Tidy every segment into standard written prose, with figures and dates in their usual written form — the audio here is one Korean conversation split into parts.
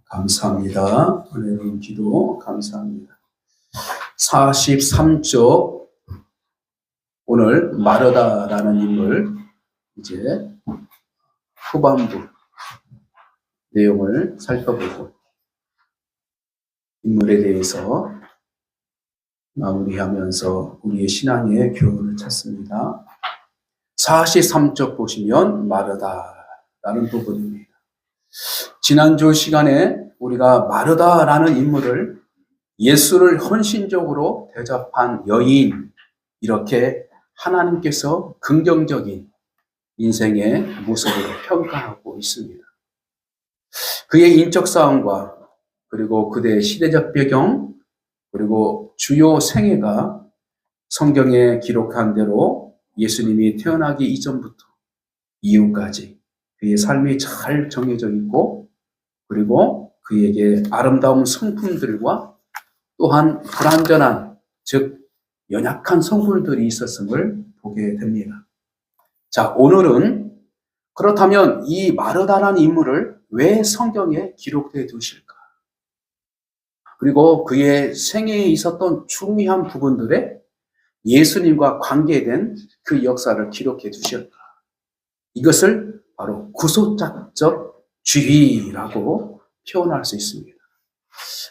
감사합니다. 은혜로운 기도 감사합니다. 43쪽 오늘 마르다라는 인물 이제 후반부 내용을 살펴보고 인물에 대해서 마무리하면서 우리의 신앙의 교훈을 찾습니다. 43쪽 보시면 마르다라는 부분입니다. 지난주 시간에 우리가 마르다라는 인물을 예수를 헌신적으로 대접한 여인, 이렇게 하나님께서 긍정적인 인생의 모습으로 평가하고 있습니다. 그의 인적 사항과 그리고 그대의 시대적 배경, 그리고 주요 생애가 성경에 기록한 대로 예수님이 태어나기 이전부터 이후까지 그의 삶이 잘 정해져 있고, 그리고 그에게 아름다운 성품들과 또한 불완전한, 즉 연약한 성품들이 있었음을 보게 됩니다. 자, 오늘은 그렇다면 이 마르다라는 인물을 왜 성경에 기록되어 두실까? 그리고 그의 생애에 있었던 중요한 부분들에 예수님과 관계된 그 역사를 기록해 두실까? 이것을 바로 구속작적 주의라고 표현할 수 있습니다.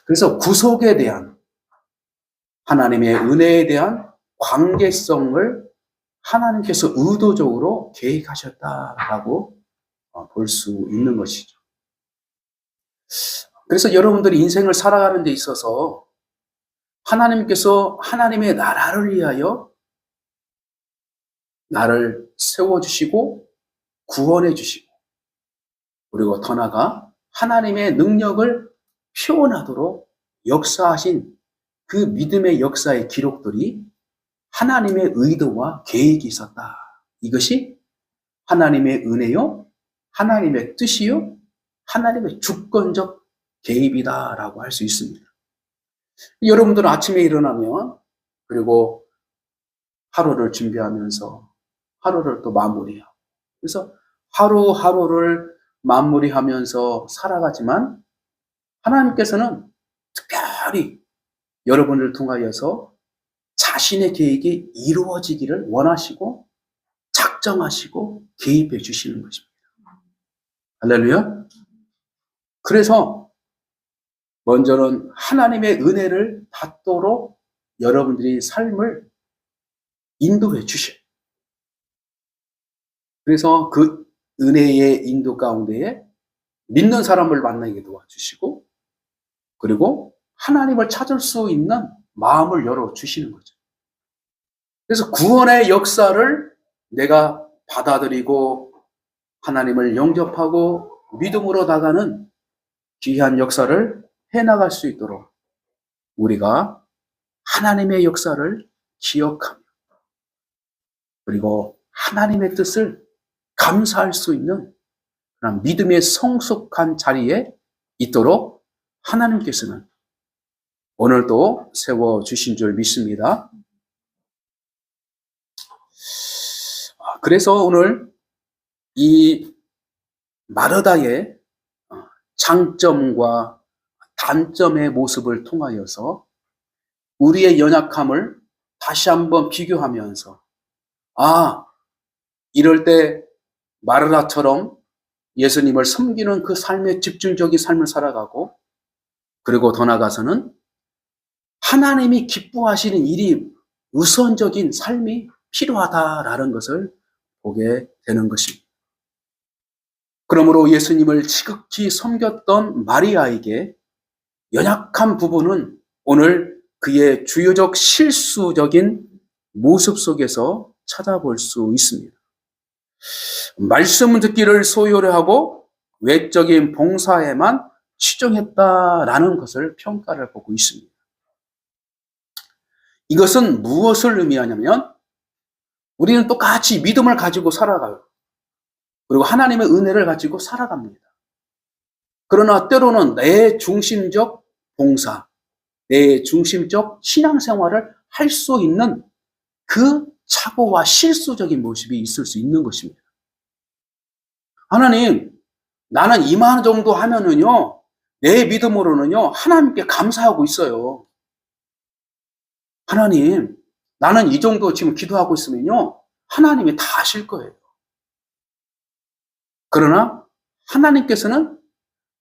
그래서 구속에 대한, 하나님의 은혜에 대한 관계성을 하나님께서 의도적으로 계획하셨다라고 볼 수 있는 것이죠. 그래서 여러분들이 인생을 살아가는 데 있어서 하나님께서 하나님의 나라를 위하여 나를 세워주시고 구원해 주시고, 그리고 더 나아가 하나님의 능력을 표현하도록 역사하신 그 믿음의 역사의 기록들이 하나님의 의도와 계획이 있었다. 이것이 하나님의 은혜요, 하나님의 뜻이요, 하나님의 주권적 개입이다라고 할 수 있습니다. 여러분들은 아침에 일어나면, 그리고 하루를 준비하면서 하루를 또 마무리하고, 그래서 하루하루를 마무리하면서 살아가지만 하나님께서는 특별히 여러분을 통하여서 자신의 계획이 이루어지기를 원하시고 작정하시고 개입해 주시는 것입니다. 할렐루야. 그래서 먼저는 하나님의 은혜를 받도록 여러분들이 삶을 인도해 주셔요. 그래서 그 은혜의 인도 가운데에 믿는 사람을 만나게 도와주시고, 그리고 하나님을 찾을 수 있는 마음을 열어주시는 거죠. 그래서 구원의 역사를 내가 받아들이고 하나님을 영접하고 믿음으로 나가는 귀한 역사를 해나갈 수 있도록 우리가 하나님의 역사를 기억하며, 그리고 하나님의 뜻을 감사할 수 있는 그런 믿음의 성숙한 자리에 있도록 하나님께서는 오늘도 세워주신 줄 믿습니다. 그래서 오늘 이 마르다의 장점과 단점의 모습을 통하여서 우리의 연약함을 다시 한번 비교하면서, 이럴 때 마르다처럼 예수님을 섬기는 그 삶의 집중적인 삶을 살아가고, 그리고 더 나아가서는 하나님이 기뻐하시는 일이 우선적인 삶이 필요하다라는 것을 보게 되는 것입니다. 그러므로 예수님을 지극히 섬겼던 마리아에게 연약한 부분은 오늘 그의 주요적 실수적인 모습 속에서 찾아볼 수 있습니다. 말씀 듣기를 소요를 하고 외적인 봉사에만 치중했다라는 것을 평가를 보고 있습니다. 이것은 무엇을 의미하냐면, 우리는 똑같이 믿음을 가지고 살아가요. 그리고 하나님의 은혜를 가지고 살아갑니다. 그러나 때로는 내 중심적 봉사, 내 중심적 신앙생활을 할 수 있는 그 착오와 실수적인 모습이 있을 수 있는 것입니다. 하나님, 나는 이만 정도 하면은요, 내 믿음으로는요, 하나님께 감사하고 있어요. 하나님, 나는 이 정도 지금 기도하고 있으면요, 하나님이 다 아실 거예요. 그러나 하나님께서는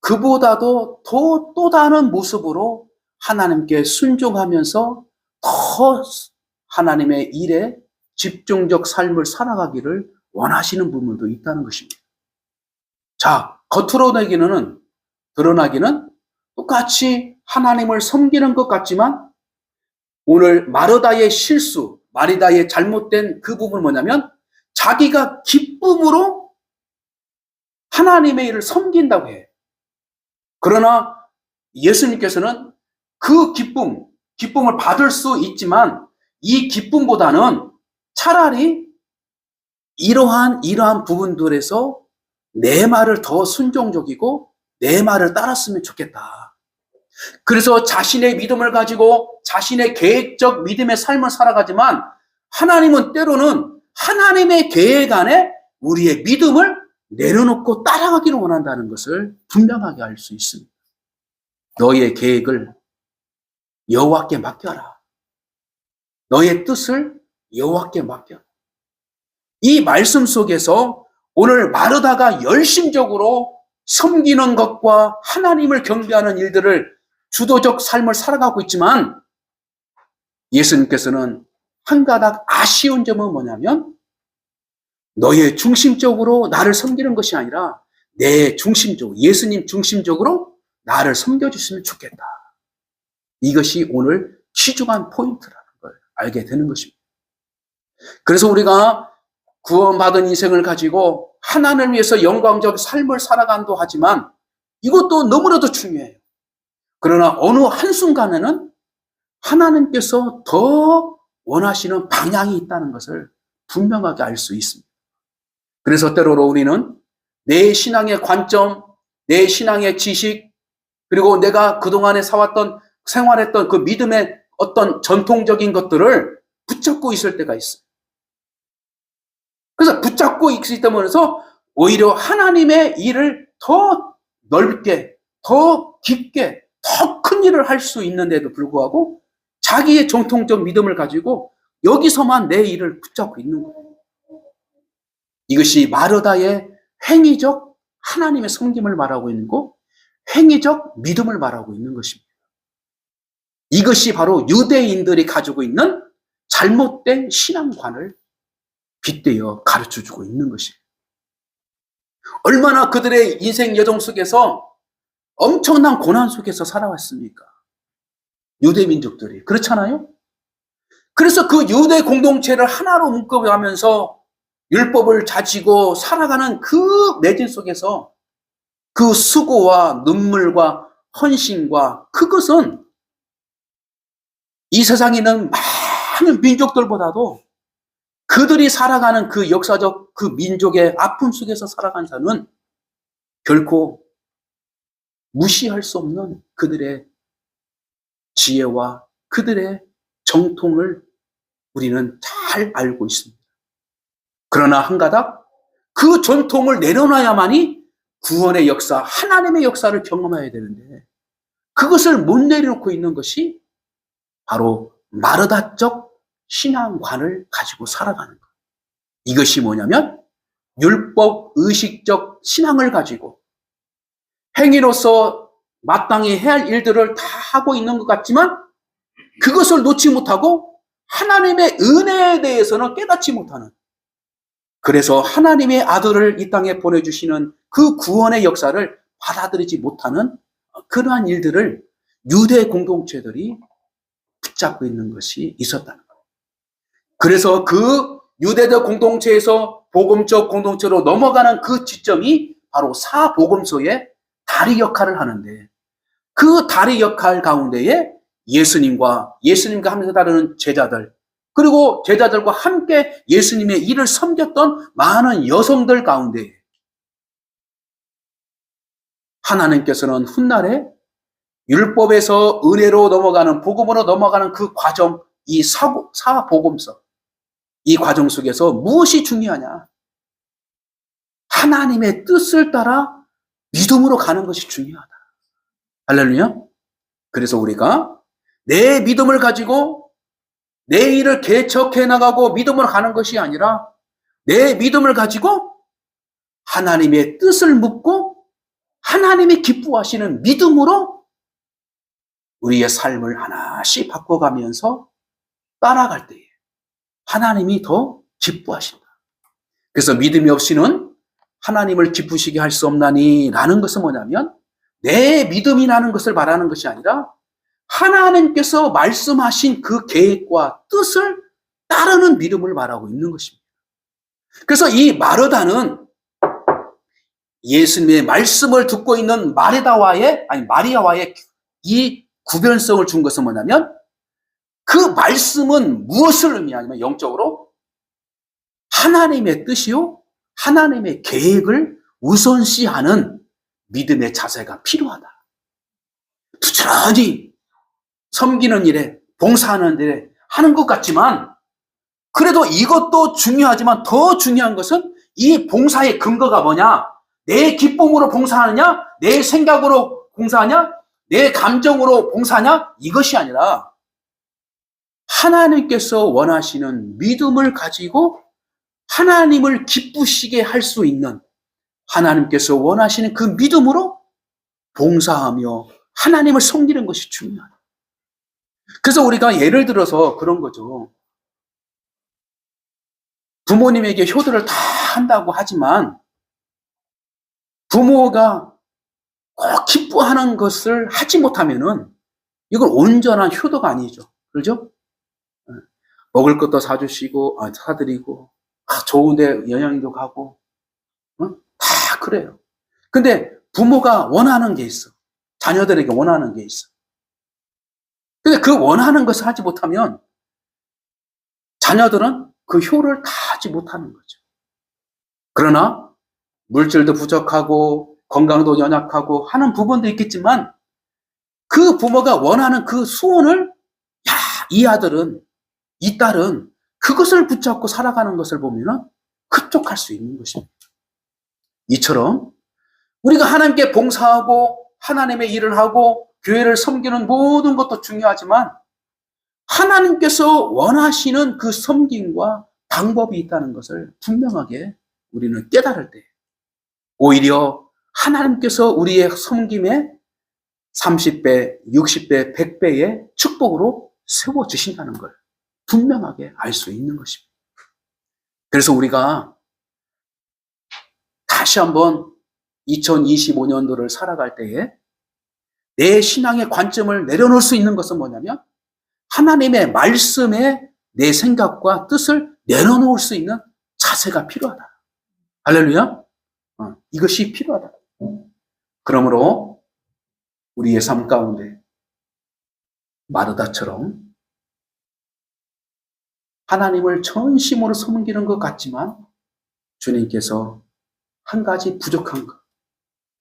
그보다도 또 다른 모습으로 하나님께 순종하면서 더 하나님의 일에 집중적 삶을 살아가기를 원하시는 부분도 있다는 것입니다. 자, 겉으로 드러나기는 똑같이 하나님을 섬기는 것 같지만 오늘 마르다의 실수, 마리다의 잘못된 그 부분은 뭐냐면 자기가 기쁨으로 하나님의 일을 섬긴다고 해. 그러나 예수님께서는 그 기쁨을 받을 수 있지만 이 기쁨보다는 차라리 이러한 부분들에서 내 말을 더 순종적이고 내 말을 따랐으면 좋겠다. 그래서 자신의 믿음을 가지고 자신의 계획적 믿음의 삶을 살아가지만 하나님은 때로는 하나님의 계획 안에 우리의 믿음을 내려놓고 따라가기를 원한다는 것을 분명하게 알 수 있습니다. 너의 계획을 여호와께 맡겨라. 너의 뜻을 여호와께 맡겨라. 이 말씀 속에서 오늘 마르다가 열심적으로 섬기는 것과 하나님을 경배하는 일들을 주도적 삶을 살아가고 있지만 예수님께서는 한 가닥 아쉬운 점은 뭐냐면 너의 중심적으로 나를 섬기는 것이 아니라 내 중심적으로, 예수님 중심적으로 나를 섬겨주시면 좋겠다. 이것이 오늘 귀중한 포인트라는 걸 알게 되는 것입니다. 그래서 우리가 구원받은 인생을 가지고 하나님을 위해서 영광적 삶을 살아간다고 하지만 이것도 너무나도 중요해요. 그러나 어느 한순간에는 하나님께서 더 원하시는 방향이 있다는 것을 분명하게 알 수 있습니다. 그래서 때로는 우리는 내 신앙의 관점, 내 신앙의 지식, 그리고 내가 그동안에 생활했던 그 믿음의 어떤 전통적인 것들을 붙잡고 있을 때가 있어요. 그래서 붙잡고 있기 때문에 오히려 하나님의 일을 더 넓게, 더 깊게, 더 큰 일을 할 수 있는데도 불구하고 자기의 전통적 믿음을 가지고 여기서만 내 일을 붙잡고 있는 거예요. 이것이 마르다의 행위적 하나님의 섬김을 말하고 있는 거, 행위적 믿음을 말하고 있는 것입니다. 이것이 바로 유대인들이 가지고 있는 잘못된 신앙관을 빗대어 가르쳐주고 있는 것이에요. 얼마나 그들의 인생 여정 속에서 엄청난 고난 속에서 살아왔습니까? 유대 민족들이. 그렇잖아요? 그래서 그 유대 공동체를 하나로 묶어가면서 율법을 자지고 살아가는 그 매진 속에서 그 수고와 눈물과 헌신과 그것은 이 세상에 있는 많은 민족들보다도 그들이 살아가는 그 역사적 그 민족의 아픔 속에서 살아간 자는 결코 무시할 수 없는 그들의 지혜와 그들의 정통을 우리는 잘 알고 있습니다. 그러나 한 가닥 그 전통을 내려놔야만이 구원의 역사, 하나님의 역사를 경험해야 되는데 그것을 못 내려놓고 있는 것이 바로 마르다적 신앙관을 가지고 살아가는 것. 이것이 뭐냐면 율법 의식적 신앙을 가지고 행위로서 마땅히 해야 할 일들을 다 하고 있는 것 같지만 그것을 놓지 못하고 하나님의 은혜에 대해서는 깨닫지 못하는, 그래서 하나님의 아들을 이 땅에 보내주시는 그 구원의 역사를 받아들이지 못하는 그러한 일들을 유대 공동체들이 붙잡고 있는 것이 있었다는 거예요. 그래서 그 유대적 공동체에서 복음적 공동체로 넘어가는 그 지점이 바로 사복음서의 다리 역할을 하는데 그 다리 역할 가운데에 예수님과 함께 다루는 제자들, 그리고 제자들과 함께 예수님의 일을 섬겼던 많은 여성들 가운데 하나님께서는 훗날에 율법에서 은혜로 넘어가는, 복음으로 넘어가는 그 과정, 이 사복음서, 이 과정 속에서 무엇이 중요하냐? 하나님의 뜻을 따라 믿음으로 가는 것이 중요하다. 할렐루야. 그래서 우리가 내 믿음을 가지고 내 일을 개척해 나가고 믿음으로 가는 것이 아니라 내 믿음을 가지고 하나님의 뜻을 묻고 하나님이 기뻐하시는 믿음으로 우리의 삶을 하나씩 바꿔가면서 따라갈 때에 하나님이 더 기뻐하신다. 그래서 믿음이 없이는 하나님을 기쁘시게 할 수 없나니 라는 것은 뭐냐면 내 믿음이라는 것을 말하는 것이 아니라 하나님께서 말씀하신 그 계획과 뜻을 따르는 믿음을 말하고 있는 것입니다. 그래서 이 마르다는 예수님의 말씀을 듣고 있는 마리아와의 이 구별성을 준 것은 뭐냐면 그 말씀은 무엇을 의미하냐면 영적으로 하나님의 뜻이요 하나님의 계획을 우선시하는 믿음의 자세가 필요하다. 부지런히 섬기는 일에 봉사하는 일에 하는 것 같지만 그래도 이것도 중요하지만 더 중요한 것은 이 봉사의 근거가 뭐냐? 내 기쁨으로 봉사하느냐? 내 생각으로 봉사하냐? 내 감정으로 봉사하냐? 이것이 아니라 하나님께서 원하시는 믿음을 가지고 하나님을 기쁘시게 할 수 있는 하나님께서 원하시는 그 믿음으로 봉사하며 하나님을 섬기는 것이 중요하다. 그래서 우리가 예를 들어서 그런 거죠. 부모님에게 효도를 다 한다고 하지만 부모가 꼭 기뻐하는 것을 하지 못하면은 이건 온전한 효도가 아니죠. 그렇죠? 먹을 것도 사주시고, 사드리고, 좋은데 여행도 가고, 다 그래요. 근데 부모가 원하는 게 있어. 자녀들에게 원하는 게 있어. 근데 그 원하는 것을 하지 못하면 자녀들은 그 효를 다 하지 못하는 거죠. 그러나 물질도 부족하고 건강도 연약하고 하는 부분도 있겠지만 그 부모가 원하는 그 소원을 이 아들은 이 딸은 그것을 붙잡고 살아가는 것을 보면 흡족할 수 있는 것입니다. 이처럼 우리가 하나님께 봉사하고 하나님의 일을 하고 교회를 섬기는 모든 것도 중요하지만 하나님께서 원하시는 그 섬김과 방법이 있다는 것을 분명하게 우리는 깨달을 때 오히려 하나님께서 우리의 섬김에 30배, 60배, 100배의 축복으로 세워주신다는 걸 분명하게 알 수 있는 것입니다. 그래서 우리가 다시 한번 2025년도를 살아갈 때에 내 신앙의 관점을 내려놓을 수 있는 것은 뭐냐면 하나님의 말씀에 내 생각과 뜻을 내려놓을 수 있는 자세가 필요하다. 할렐루야. 이것이 필요하다. 그러므로 우리의 삶 가운데 마르다처럼 하나님을 전심으로 섬기는 것 같지만 주님께서 한 가지 부족한 것,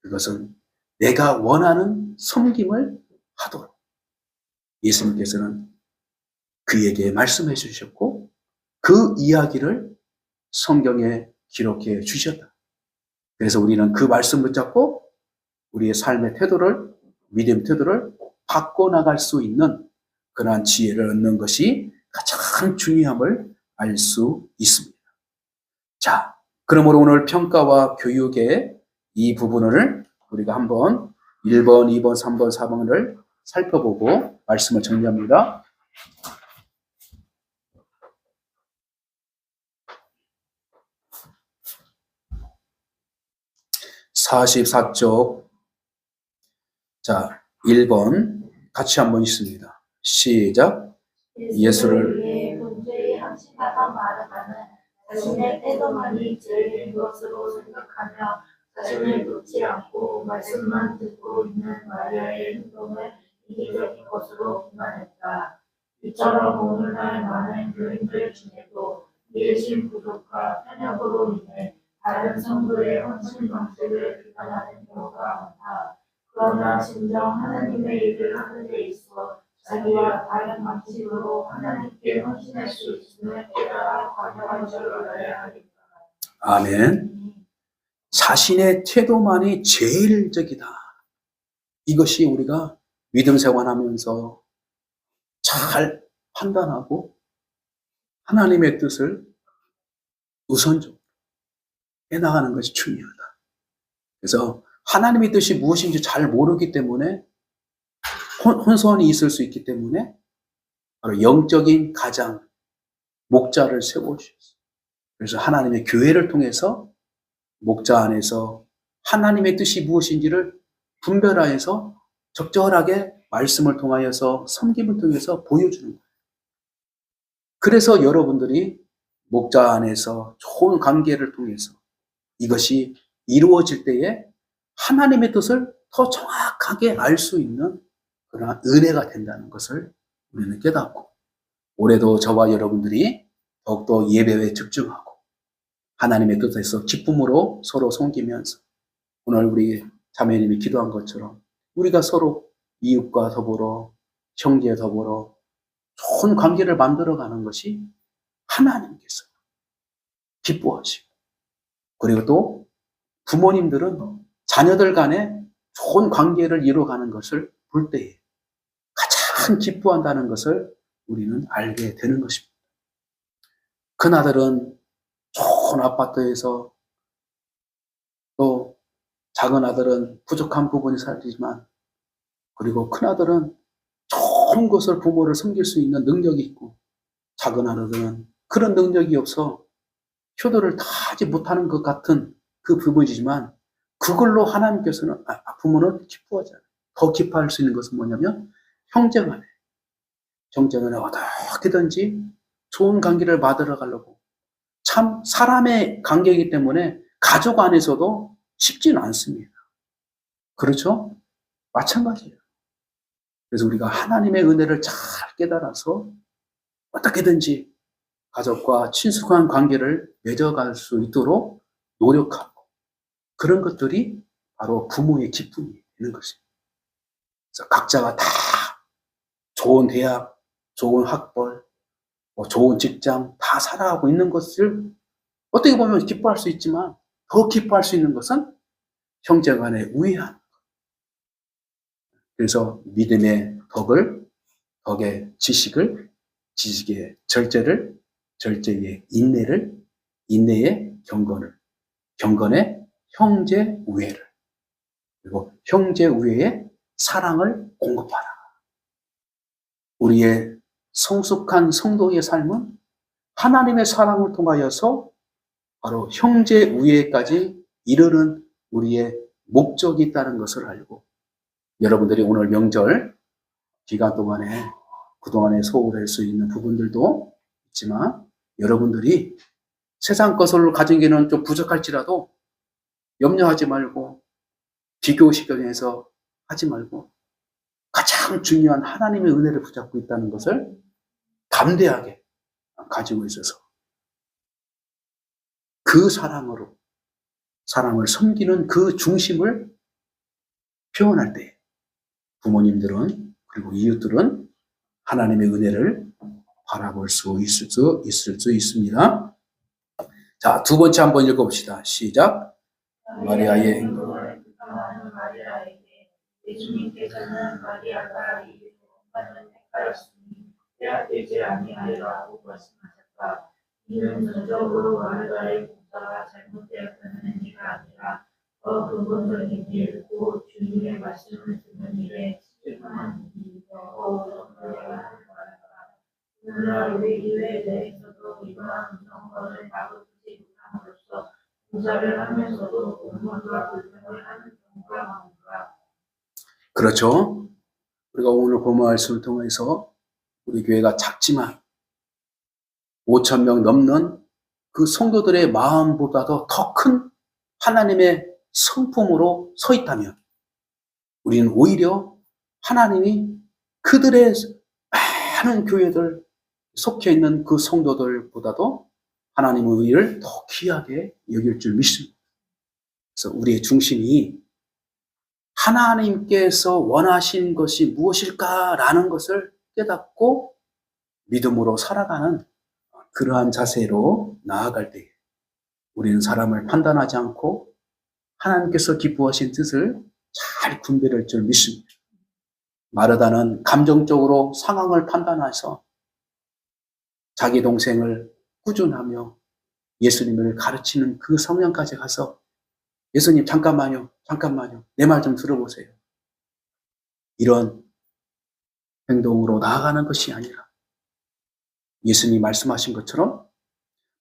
그것은 내가 원하는 섬김을 하도록 예수님께서는 그에게 말씀해 주셨고 그 이야기를 성경에 기록해 주셨다. 그래서 우리는 그 말씀 붙잡고 우리의 삶의 태도를, 믿음 태도를 바꿔나갈 수 있는 그러한 지혜를 얻는 것이 가장 중요함을 알 수 있습니다. 자, 그러므로 오늘 평가와 교육의 이 부분을 우리가 한번 1번, 2번, 3번, 4번을 살펴보고 말씀을 정리합니다. (44쪽) 자, 1번 같이 한번 읽습니다. 시작. 예수를 위해 본주의 헌신하던 마르다는 자신의 태도만이 제일인 것으로 생각하며 자신을 놓지 않고 말씀만 듣고 있는 마리아의 행동을 이기적인 것으로 비난했다. 이처럼 오늘날 많은 교인들 중에도 예심 부족과 편협으로 인해 다른 성도의 헌신 방식을 비난하는 경우가 많다. 그러나 진정 하나님의 일을 하는 데 있어 자기와 다른 방식으로 하나님께 헌신할 수 있음을 깨달아 관여할 줄 알아야 하겠다. 아멘. 자신의 태도만이 제일적이다. 이것이 우리가 믿음 생활하면서 잘 판단하고 하나님의 뜻을 우선적으로 해나가는 것이 중요하다. 그래서 하나님의 뜻이 무엇인지 잘 모르기 때문에 혼선이 있을 수 있기 때문에 바로 영적인 가장 목자를 세워주셨어요. 그래서 하나님의 교회를 통해서 목자 안에서 하나님의 뜻이 무엇인지를 분별하여서 적절하게 말씀을 통하여서 섬김을 통해서 보여주는 거예요. 그래서 여러분들이 목자 안에서 좋은 관계를 통해서 이것이 이루어질 때에 하나님의 뜻을 더 정확하게 알 수 있는 그러한 은혜가 된다는 것을 우리는 깨닫고, 올해도 저와 여러분들이 더욱더 예배에 집중하고 하나님의 뜻에서 기쁨으로 서로 섬기면서 오늘 우리 자매님이 기도한 것처럼 우리가 서로 이웃과 더불어 형제 더불어 좋은 관계를 만들어가는 것이 하나님께서 기뻐하시고, 그리고 또 부모님들은 자녀들 간에 좋은 관계를 이루어가는 것을 볼 때에 가장 기뻐한다는 것을 우리는 알게 되는 것입니다. 큰아들은 좋은 아파트에서, 또 작은 아들은 부족한 부분이 살지만, 그리고 큰아들은 좋은 것을 부모를 섬길 수 있는 능력이 있고, 작은 아들은 그런 능력이 없어 효도를 다 하지 못하는 것 같은 그 부분이지만, 그걸로 하나님께서는 부모는 기뻐하잖아요. 더 기뻐할 수 있는 것은 뭐냐면 형제간에 어떻게든지 좋은 관계를 만들어 가려고, 참 사람의 관계이기 때문에 가족 안에서도 쉽지는 않습니다. 그렇죠? 마찬가지예요. 그래서 우리가 하나님의 은혜를 잘 깨달아서 어떻게든지 가족과 친숙한 관계를 맺어갈 수 있도록 노력하고, 그런 것들이 바로 부모의 기쁨이 되는 것입니다. 그래서 각자가 다 좋은 대학, 좋은 학벌, 좋은 직장 다 살아가고 있는 것을 어떻게 보면 기뻐할 수 있지만, 더 기뻐할 수 있는 것은 형제 간의 우애함. 그래서 믿음의 덕의 지식을, 지식의 절제를, 절제의 인내를, 인내의 경건을, 경건의 형제 우애를, 그리고 형제 우애의 사랑을 공급하라. 우리의 성숙한 성도의 삶은 하나님의 사랑을 통하여서 바로 형제 우애까지 이르는 우리의 목적이 있다는 것을 알고, 여러분들이 오늘 명절 기간 동안에 그동안에 소홀할 수 있는 부분들도 있지만, 여러분들이 세상 것을 가지기는 좀 부족할지라도 염려하지 말고, 비교시켜서 하지 말고, 가장 중요한 하나님의 은혜를 붙잡고 있다는 것을 담대하게 가지고 있어서 그 사랑으로 사람을 섬기는 그 중심을 표현할 때 부모님들은, 그리고 이웃들은 하나님의 은혜를 바라볼 수 있을 수 있습니다. 자, 두 번째 한번 읽어봅시다. 시작. 마리아의 행동을 비판하는 마리아에게 예수님께서는 마리아가 이 공간을 택하였으니 빼앗기지 아니하리라고 말씀하셨다. 이는 전적으로 마리아의 공사가 잘못되었다는 의미가 아니라 더 근본적인 일, 곧 주님의 말씀을 듣는 일에 집중하는 일이고 정도라는 말이다. 오늘날 우리 교회 내에서도 이러한 음성권을 다루지 못함으로써 공사를 하면서도 공무원과 불평을 하는 경우가 많은가. 그렇죠. 우리가 오늘 본문 말씀을 통해서 우리 교회가 작지만 5,000명 넘는 그 성도들의 마음보다도 더 큰 하나님의 성품으로 서 있다면, 우리는 오히려 하나님이 그들의 많은 교회들 속해 있는 그 성도들보다도 하나님의 의를 더 귀하게 여길 줄 믿습니다. 그래서 우리의 중심이 하나님께서 원하신 것이 무엇일까라는 것을 깨닫고 믿음으로 살아가는 그러한 자세로 나아갈 때 우리는 사람을 판단하지 않고 하나님께서 기뻐하신 뜻을 잘 분별할 줄 믿습니다. 마르다는 감정적으로 상황을 판단해서 자기 동생을 꾸준하며 예수님을 가르치는 그 성향까지 가서 예수님 잠깐만요. 내 말 좀 들어보세요. 이런 행동으로 나아가는 것이 아니라 예수님이 말씀하신 것처럼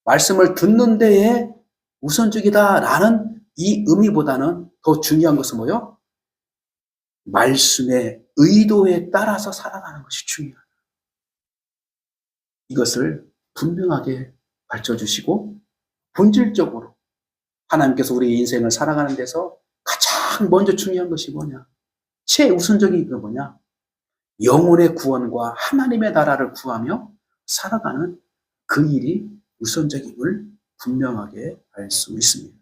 말씀을 듣는 데에 우선적이다라는 이 의미보다는 더 중요한 것은 뭐예요? 말씀의 의도에 따라서 살아가는 것이 중요하다. 이것을 분명하게 가르쳐주시고 본질적으로 하나님께서 우리 인생을 살아가는 데서 가장 먼저 중요한 것이 뭐냐? 최우선적인 게 뭐냐? 영혼의 구원과 하나님의 나라를 구하며 살아가는 그 일이 우선적임을 분명하게 알 수 있습니다.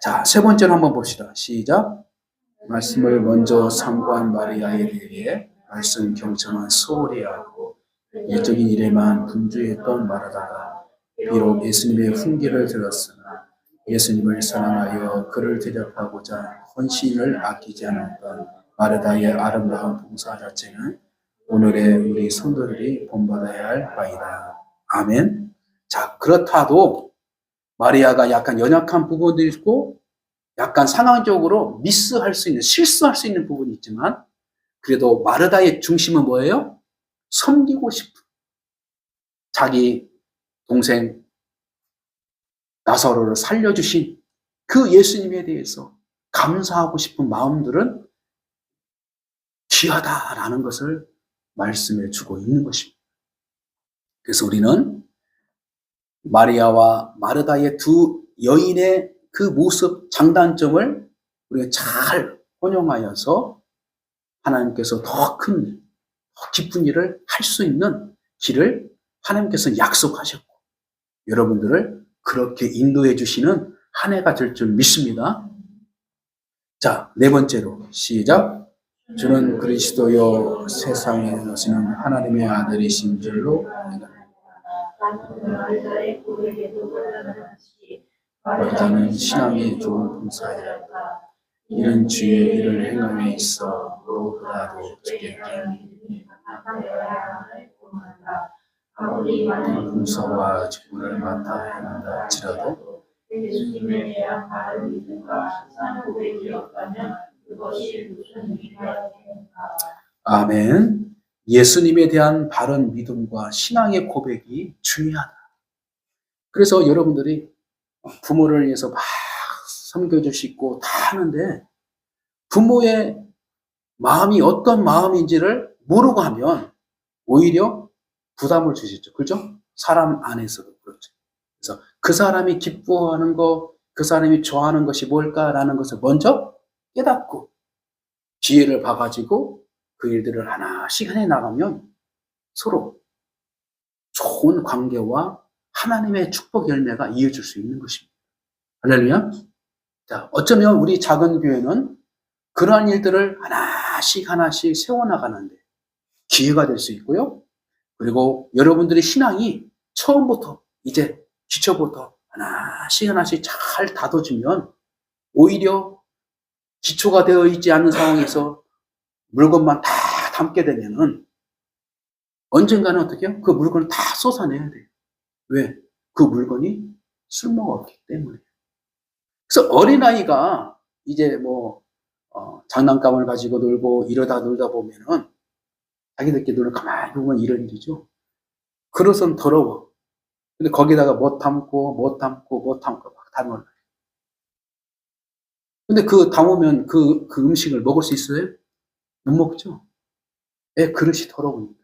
자, 세 번째로 한번 봅시다. 시작. 말씀을 먼저 상고한 마리아에 대해 말씀 경청한 소리하고 예적인 일에만 분주했던 마르다가 비록 예수님의 훈계를 들었으나 예수님을 사랑하여 그를 대접하고자 헌신을 아끼지 않았던 마르다의 아름다운 봉사 자체는 오늘의 우리 성도들이 본받아야 할 바이다. 아멘. 자, 그렇다도 마리아가 약간 연약한 부분도 있고 약간 상황적으로 미스할 수 있는, 실수할 수 있는 부분이 있지만 그래도 마르다의 중심은 뭐예요? 섬기고 싶은 자기 동생 나사로를 살려주신 그 예수님에 대해서 감사하고 싶은 마음들은 귀하다라는 것을 말씀해 주고 있는 것입니다. 그래서 우리는 마리아와 마르다의 두 여인의 그 모습, 장단점을 우리가 잘 혼용하여서 하나님께서 더 큰 일, 더 기쁜 일을 할 수 있는 길을 하나님께서 약속하셨고 여러분들을 그렇게 인도해 주시는 한 해가 될 줄 믿습니다. 자, 네 번째로 시작. 주는 그리스도요 세상에 오시는 하나님의 아들이신 줄로 마르다는 신앙이 좋은 봉사에 이런 주의 일을 행함에 있어 무엇보다도 주께 봉사와 직분을 맡아 행한다 할지라도 예수님에 대한 바른 믿음과 산 고백이 없다면 그것이 무슨 의미가 됩니까? 아멘. 예수님에 대한 바른 믿음과 신앙의 고백이 중요하다. 그래서 여러분들이 부모를 위해서 막 섬겨주시고 다 하는데 부모의 마음이 어떤 마음인지를 모르고 하면 오히려 부담을 주시죠. 그죠? 사람 안에서도 그렇죠. 그래서 그 사람이 기뻐하는 거, 그 사람이 좋아하는 것이 뭘까라는 것을 먼저 깨닫고 기회를 봐가지고 그 일들을 하나씩 해나가면 서로 좋은 관계와 하나님의 축복 열매가 이어질 수 있는 것입니다. 할렐루야. 자, 어쩌면 우리 작은 교회는 그러한 일들을 하나씩 세워나가는데 기회가 될 수 있고요. 그리고 여러분들의 신앙이 처음부터 이제 기초부터 하나씩 잘 다져지면 오히려 기초가 되어 있지 않은 상황에서 물건만 다 담게 되면은 언젠가는 어떻게 해요? 그 물건을 다 쏟아내야 돼요. 왜? 그 물건이 쓸모가 없기 때문에. 그래서 어린아이가 이제 장난감을 가지고 놀고 이러다 놀다 보면은 자기들끼리 놀 가만히 보면 이런 일이죠. 그릇은 더러워. 근데 거기다가 못 담고 막 담아놔요. 근데 그 담으면 그 음식을 먹을 수 있어요? 못 먹죠. 왜? 그릇이 더러우니까.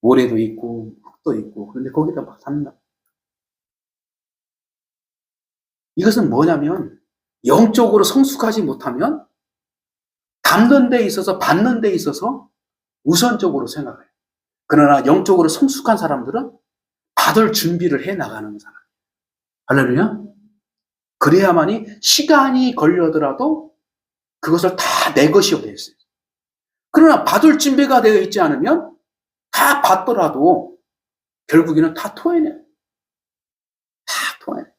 모래도 있고 흙도 있고 그런데 거기다 막 담나. 이것은 뭐냐면 영적으로 성숙하지 못하면 담는 데 있어서 받는 데 있어서 우선적으로 생각해요. 그러나 영적으로 성숙한 사람들은 받을 준비를 해 나가는 사람. 할렐루야. 그래야만이 시간이 걸려더라도 그것을 다 내 것이 되어 있어요. 그러나 받을 준비가 되어 있지 않으면 다 받더라도 결국에는 다 토해내요. 다 토해내요.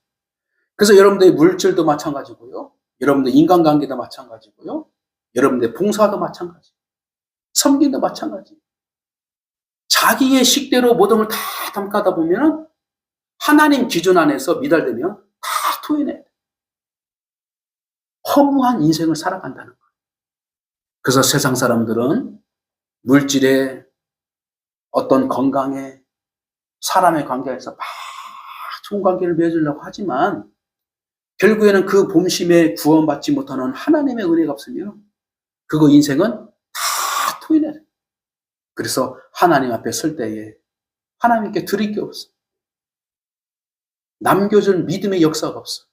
그래서 여러분들의 물질도 마찬가지고요. 여러분들 인간관계도 마찬가지고요. 여러분들 봉사도 마찬가지. 섬김도 마찬가지. 자기의 식대로 모든 걸 다 담가다 보면은 하나님 기준 안에서 미달되면 다 토해내야 돼. 허무한 인생을 살아간다는 거예요. 그래서 세상 사람들은 물질에 어떤 건강에 사람의 관계에서 막 좋은 관계를 맺으려고 하지만 결국에는 그 본심에 구원받지 못하는 하나님의 은혜가 없으면 그거 인생은 다 토해내야 돼. 그래서 하나님 앞에 설 때에 하나님께 드릴 게 없어. 남겨줄 믿음의 역사가 없어.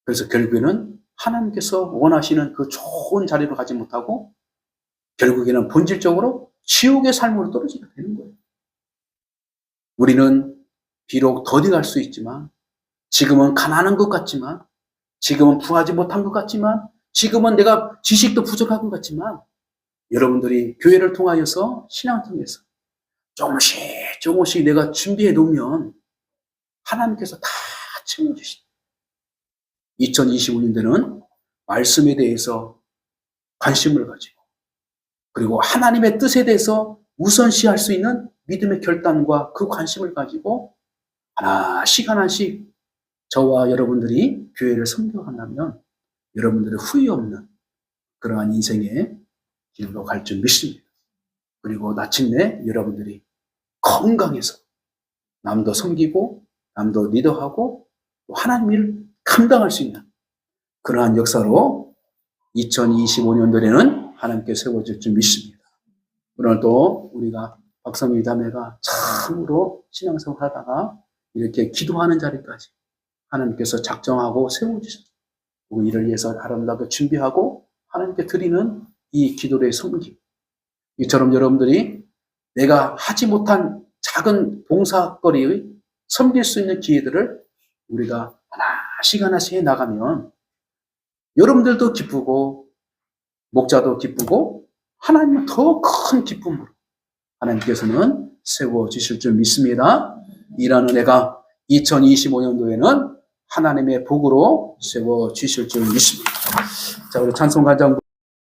그래서 결국에는 하나님께서 원하시는 그 좋은 자리로 가지 못하고 결국에는 본질적으로 지옥의 삶으로 떨어지게 되는 거예요. 우리는 비록 더디 갈 수 있지만 지금은 가난한 것 같지만 지금은 부하지 못한 것 같지만 지금은 내가 지식도 부족한 것 같지만 여러분들이 교회를 통하여서 신앙을 통해서 조금씩 내가 준비해 놓으면 하나님께서 다 채워주십니다. 2025년도는 말씀에 대해서 관심을 가지고 그리고 하나님의 뜻에 대해서 우선시할 수 있는 믿음의 결단과 그 관심을 가지고 하나씩 저와 여러분들이 교회를 섬겨간다면 여러분들의 후회 없는 그러한 인생의 길로 갈 줄 믿습니다. 그리고 마침내 여러분들이 건강해서 남도 섬기고 남도 리더하고 하나님 일을 감당할 수 있는 그러한 역사로 2025년도에는 하나님께 세워질 줄 믿습니다. 오늘도 우리가 박성미 자매가 참으로 신앙생활 하다가 이렇게 기도하는 자리까지 하나님께서 작정하고 세워주셨습니다. 이를 위해서 아름답게 준비하고 하나님께 드리는 이 기도의 섬김. 이처럼 여러분들이 내가 하지 못한 작은 봉사거리의 섬길 수 있는 기회들을 우리가 하나씩 해나가면 여러분들도 기쁘고 목자도 기쁘고 하나님은 더 큰 기쁨으로 하나님께서는 세워주실 줄 믿습니다. 이런 은혜가 2025년도에는 하나님의 복으로 세워주실 줄 믿습니다. 자, 우리 찬송가장